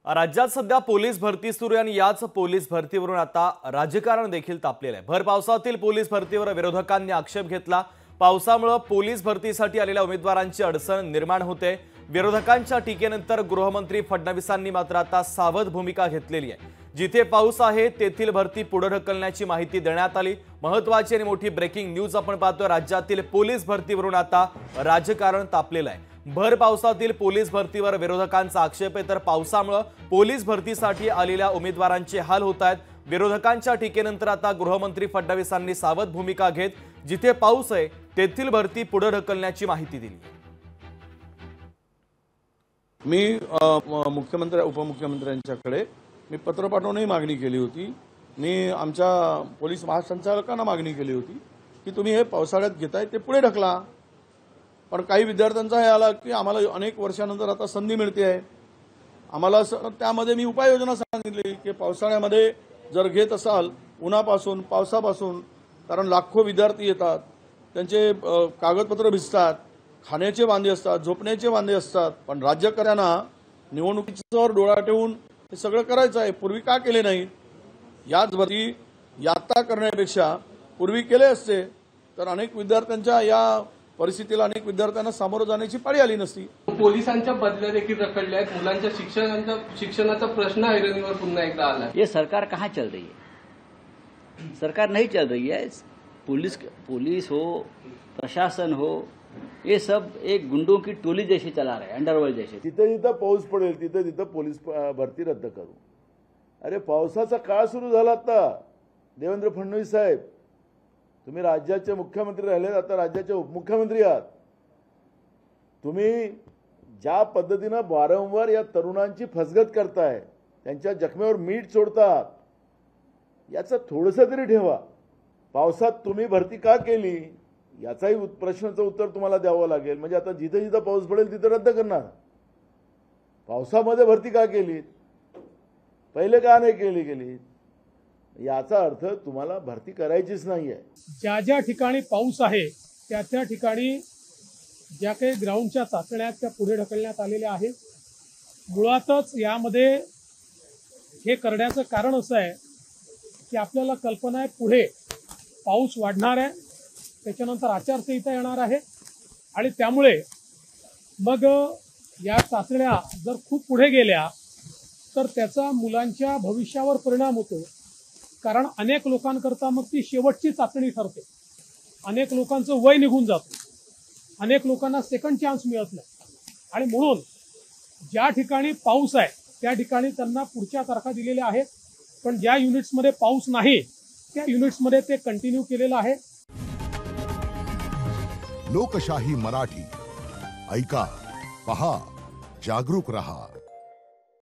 राज्यात सध्या पोलीस भरती सुरू आहे आणि याच पोलीस भरतीवरून आता राजकारण देखील तापलेलं आहे। भर पावसातील पोलीस भरतीवर विरोधकांनी आक्षेप घेतला। पावसामुळे पोलीस भरतीसाठी आलेल्या उमेदवारांची अडचण निर्माण होते। विरोधकांच्या टीकेनंतर गृहमंत्री फडणवीसांनी मात्र आता सावध भूमिका घेतलेली आहे। जिथे पाऊस आहे तेथील भरती पुढे ढकलण्याची माहिती देण्यात आली। महत्त्वाची आणि मोठी ब्रेकिंग न्यूज आपण पाहतोय। राज्यातील पोलीस भरतीवरून आता राजकारण तापलेलं आहे। भर पावसातील पोलीस भरतीवर विरोधकांचा आक्षेप आहे, तर पावसामुळे पोलीस भरतीसाठी आलेल्या उमेदवारांचे हाल होत आहेत। विरोधकांच्या टीकेनंतर आता गृहमंत्री फडणवीसांनी सावध भूमिका घेत जिथे पाऊस आहे तेथील भरती पुढे ढकलण्याची माहिती दिली। मी मुख्यमंत्री उपमुख्यमंत्र्यांच्याकडे मी पत्र पाठवूनही मागणी केली होती। मी आमच्या पोलीस महासंचालकांना मागणी केली होती की तुम्ही हे पावसाळ्यात घेताय ते पुढे ढकला। पण काही विद्यार्थ्यांचा हे आला की आम्हाला अनेक वर्षानंतर आता संधी मिळते आहे, आम्हाला त्यामध्ये मी उपाययोजना सांगितली की पावसाळ्यामध्ये जर घेत असाल उन्हापासून पावसापासून, कारण लाखो विद्यार्थी येतात, त्यांचे कागदपत्र भिजतात, खाण्याचे वांदे असतात, झोपण्याचे वांदे असतात। पण राज्यकर्त्यांना निवडणुकीवर डोळा ठेवून हे सगळं करायचं आहे। पूर्वी का केले नाही? याच भरती यात्रा करण्यापेक्षा पूर्वी केले असते तर अनेक विद्यार्थ्यांच्या या परिस्थितीला अनेक विद्यार्थ्यांना सामोरं जाण्याची पाळी आली नसती। पोलिसांच्या बदल्या देखील रखडल्या आहेत। मुलांच्या शिक्षणाचा प्रश्न ऐरणीवर पुन्हा एकदा आला। ये सरकार कहाँ चल रही है? सरकार नहीं चल रही है। पुलिस हो, प्रशासन हो, ये सब एक गुंडों की टोली जैसी चला रहे हैं, अंडरवर्ल्ड जैसे। जिथे जिथे पाऊस पडेल तिथे तिथे पोलीस भरती रद्द करू। अरे पावसाचा काळ सुरू झाला आता। देवेंद्र फडणवीस साहेब, तुम्ही राज्याचे मुख्यमंत्री राहिले, आता राज्याचे उपमुख्यमंत्री आहात। तुम्ही ज्या पद्धतीने वारंवार या तरुणांची फसगत करताय, त्यांच्या जखमेवर मीठ सोडतात, याचं थोडंसं तरी ठेवा। पावसात तुम्ही भरती का केली याचाही प्रश्नाचं उत्तर तुम्हाला द्यावं लागेल। म्हणजे आता जिथे जिथे पाऊस पडेल तिथे रद्द करणार। पावसामध्ये भरती का केली, पहिले का नाही केली याचा अर्थ तुम्हाला भरती करायचीच नाहीये। ज्या ज्या ठिकाणी पाऊस आहे त्या त्या ठिकाणी ज्या काही ग्राउंडच्या चाचण्या त्या पुढे ढकलण्यात आलेल्या आहेत। मुळातच यामध्ये हे करण्याचं कारण असं आहे की आपल्याला कल्पना आहे पुढे पाऊस वाढणार आहे, त्याच्यानंतर आचारसंहिता येणार आहे आणि त्यामुळे मग या चाचण्या जर खूप पुढे गेल्या तर त्याचा मुलांच्या भविष्यावर परिणाम होतो। कारण अनेक लोकांकरता मग ती शेवटची चाचणी ठरते। अनेक लोकांचं वय निघून जातं, अनेक लोकांना सेकंड चान्स मिळत नाही आणि म्हणून ज्या ठिकाणी पाऊस आहे त्या ठिकाणी त्यांना पुढच्या तारखा दिलेल्या आहेत। पण ज्या युनिट्समध्ये पाऊस नाही त्या युनिट्समध्ये ते कंटिन्यू केलेलं आहे। लोकशाही मराठी ऐका, पहा, जागरूक रहा।